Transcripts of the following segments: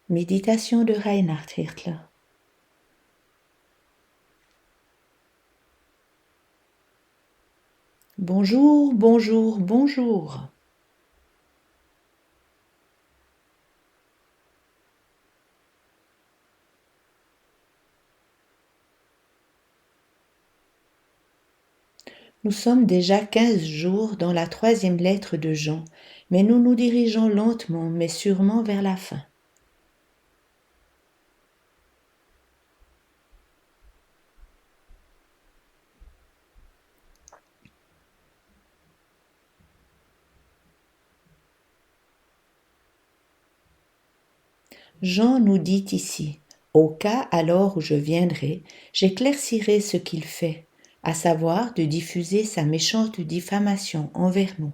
Méditation de Reinhard Hirtler. Bonjour, bonjour, bonjour. Nous sommes déjà 15 jours dans la 3e lettre de Jean, mais nous nous dirigeons lentement mais sûrement vers la fin. Jean nous dit ici, « Au cas alors où je viendrai, j'éclaircirai ce qu'il fait, à savoir de diffuser sa méchante diffamation envers nous. »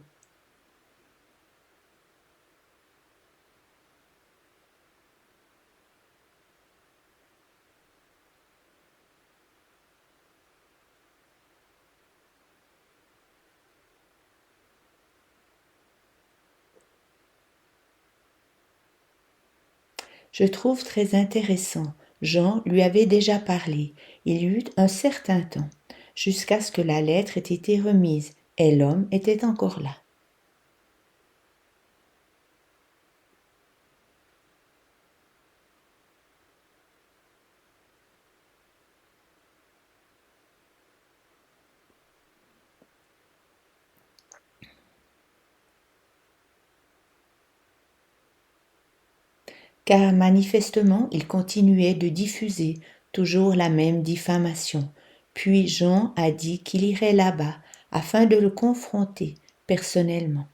Je trouve très intéressant. Jean lui avait déjà parlé, il y eut un certain temps, jusqu'à ce que la lettre ait été remise, et l'homme était encore là. Car manifestement il continuait de diffuser toujours la même diffamation. Puis Jean a dit qu'il irait là-bas afin de le confronter personnellement.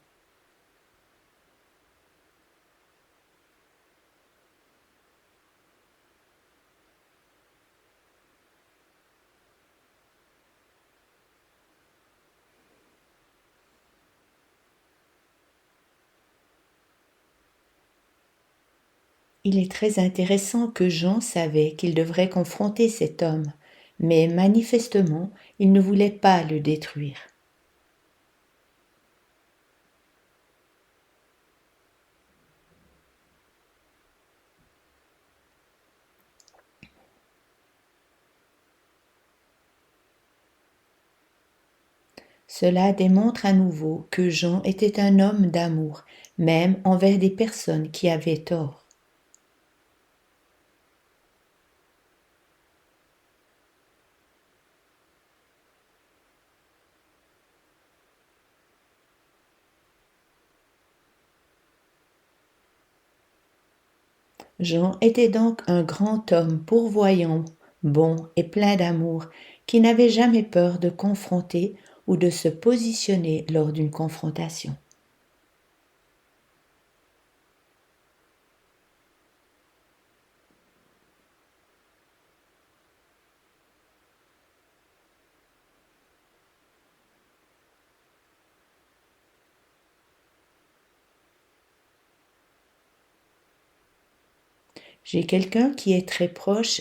Il est très intéressant que Jean savait qu'il devrait confronter cet homme, mais manifestement il ne voulait pas le détruire. Cela démontre à nouveau que Jean était un homme d'amour, même envers des personnes qui avaient tort. Jean était donc un grand homme pourvoyant, bon et plein d'amour, qui n'avait jamais peur de confronter ou de se positionner lors d'une confrontation. J'ai quelqu'un qui est très proche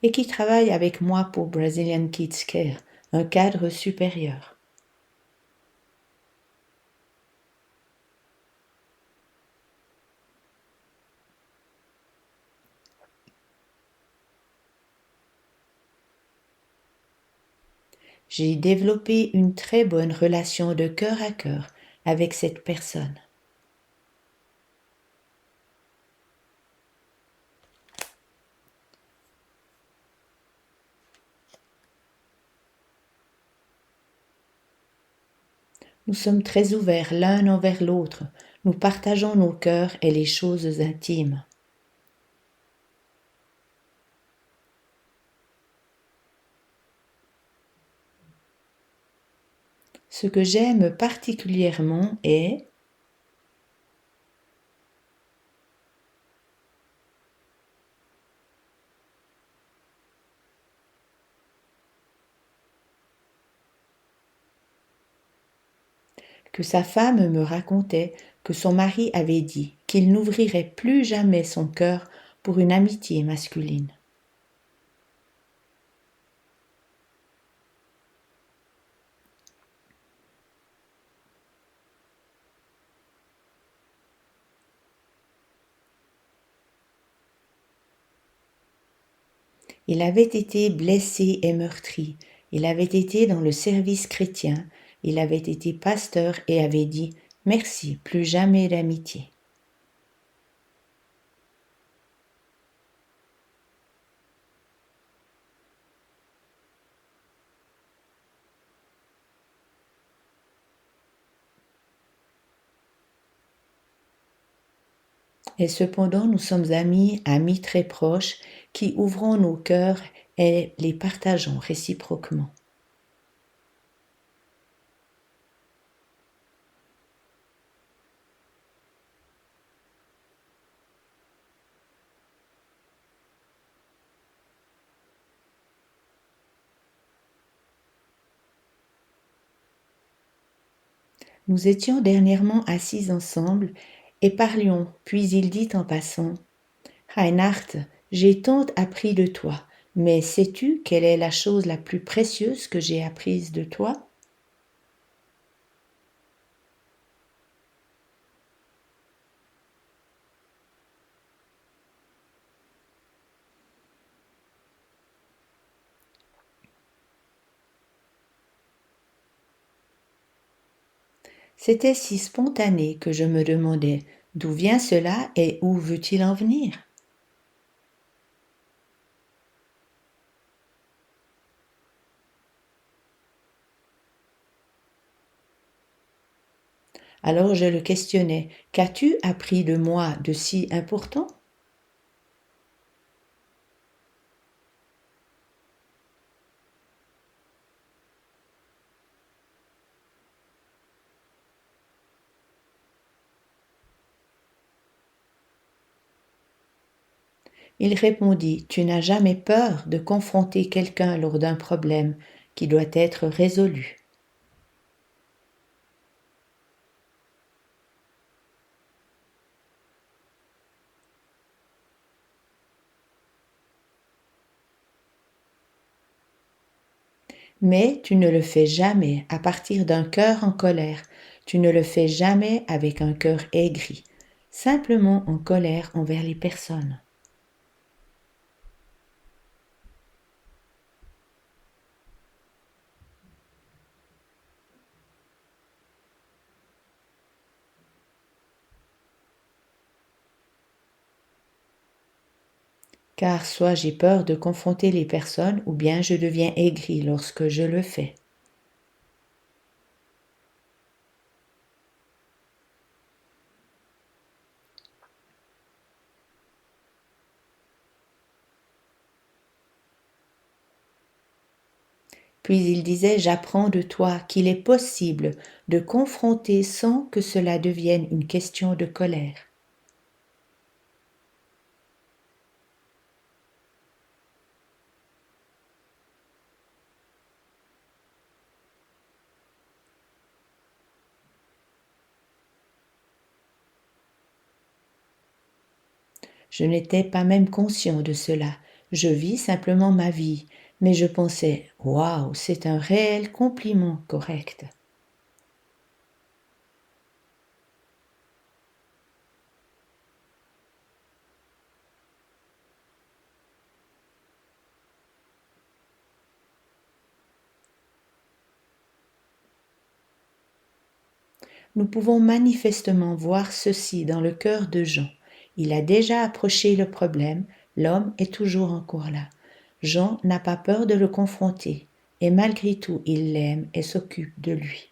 et qui travaille avec moi pour Brazilian Kids Care, un cadre supérieur. J'ai développé une très bonne relation de cœur à cœur avec cette personne. Nous sommes très ouverts l'un envers l'autre, nous partageons nos cœurs et les choses intimes. Ce que j'aime particulièrement est que sa femme me racontait que son mari avait dit qu'il n'ouvrirait plus jamais son cœur pour une amitié masculine. Il avait été blessé et meurtri. Il avait été dans le service chrétien. Il avait été pasteur et avait dit « Merci, plus jamais d'amitié ». Et cependant nous sommes amis, amis très proches, qui ouvrons nos cœurs et les partageons réciproquement. Nous étions dernièrement assis ensemble et parlions, puis il dit en passant « Reinhard, j'ai tant appris de toi, mais sais-tu quelle est la chose la plus précieuse que j'ai apprise de toi ?» C'était si spontané que je me demandais d'où vient cela et où veut-il en venir. Alors je le questionnais. Qu'as-tu appris de moi de si important? Il répondit, tu n'as jamais peur de confronter quelqu'un lors d'un problème qui doit être résolu. Mais tu ne le fais jamais à partir d'un cœur en colère, tu ne le fais jamais avec un cœur aigri, simplement en colère envers les personnes. Car soit j'ai peur de confronter les personnes ou bien je deviens aigri lorsque je le fais. Puis il disait, j'apprends de toi qu'il est possible de confronter sans que cela devienne une question de colère. Je n'étais pas même conscient de cela. Je vis simplement ma vie, mais je pensais, waouh, c'est un réel compliment correct. Nous pouvons manifestement voir ceci dans le cœur de Jean. Il a déjà approché le problème, l'homme est toujours encore là. Jean n'a pas peur de le confronter, et malgré tout il l'aime et s'occupe de lui.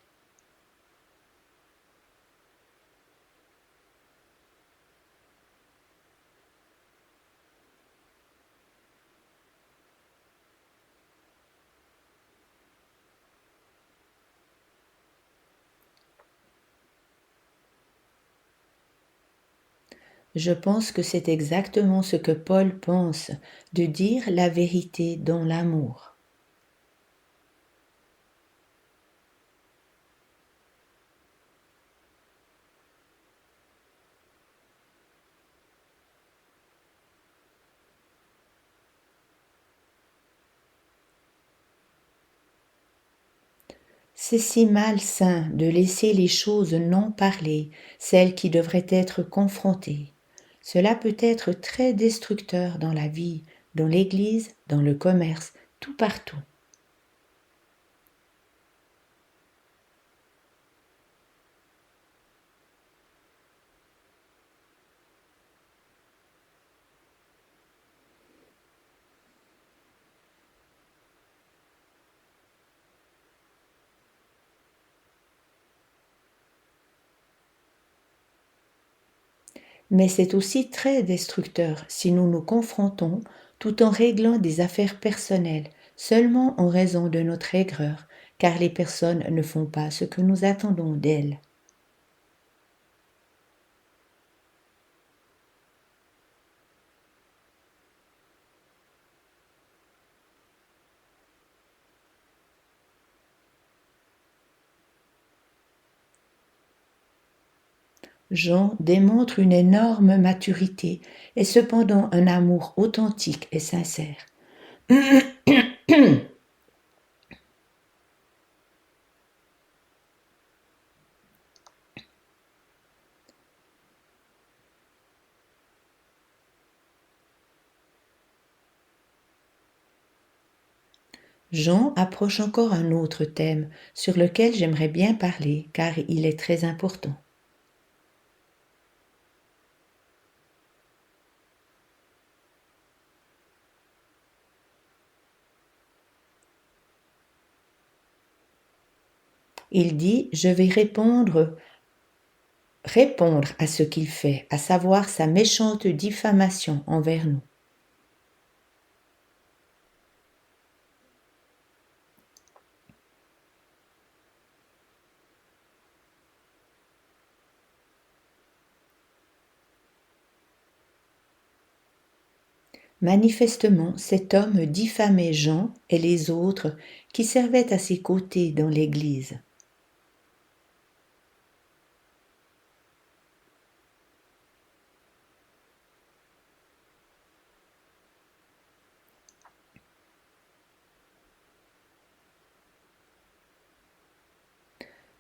Je pense que c'est exactement ce que Paul pense, de dire la vérité dans l'amour. C'est si malsain de laisser les choses non parlées, celles qui devraient être confrontées. Cela peut être très destructeur dans la vie dans l'église, dans le commerce, tout partout. Mais c'est aussi très destructeur si nous nous confrontons tout en réglant des affaires personnelles, seulement en raison de notre aigreur, car les personnes ne font pas ce que nous attendons d'elles. Jean démontre une énorme maturité et cependant un amour authentique et sincère. Jean approche encore un autre thème sur lequel j'aimerais bien parler car il est très important. Il dit, je vais répondre à ce qu'il fait, à savoir sa méchante diffamation envers nous. Manifestement, cet homme diffamait Jean et les autres qui servaient à ses côtés dans l'Église.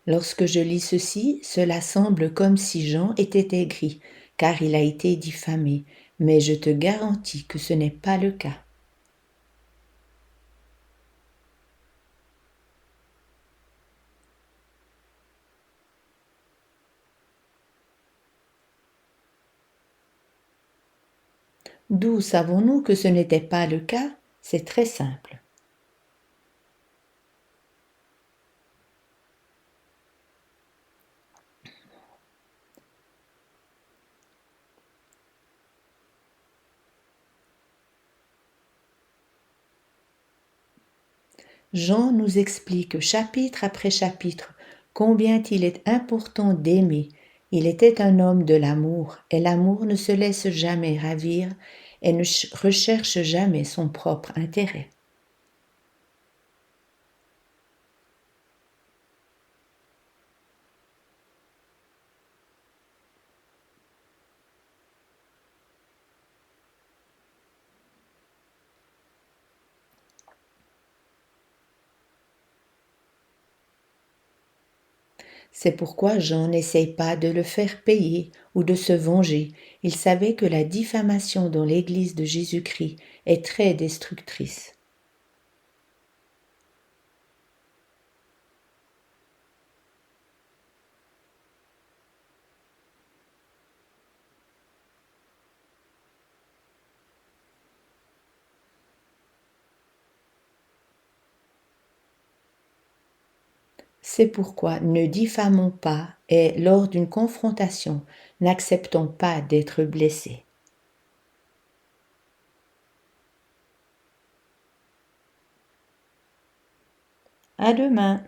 Lorsque je lis ceci, cela semble comme si Jean était aigri, car il a été diffamé, mais je te garantis que ce n'est pas le cas. D'où savons-nous que ce n'était pas le cas? C'est très simple. Jean nous explique chapitre après chapitre combien il est important d'aimer. Il était un homme de l'amour, et l'amour ne se laisse jamais ravir et ne recherche jamais son propre intérêt. C'est pourquoi Jean n'essaye pas de le faire payer ou de se venger. Il savait que la diffamation dans l'Église de Jésus-Christ est très destructrice. C'est pourquoi ne diffamons pas et, lors d'une confrontation, n'acceptons pas d'être blessés. À demain.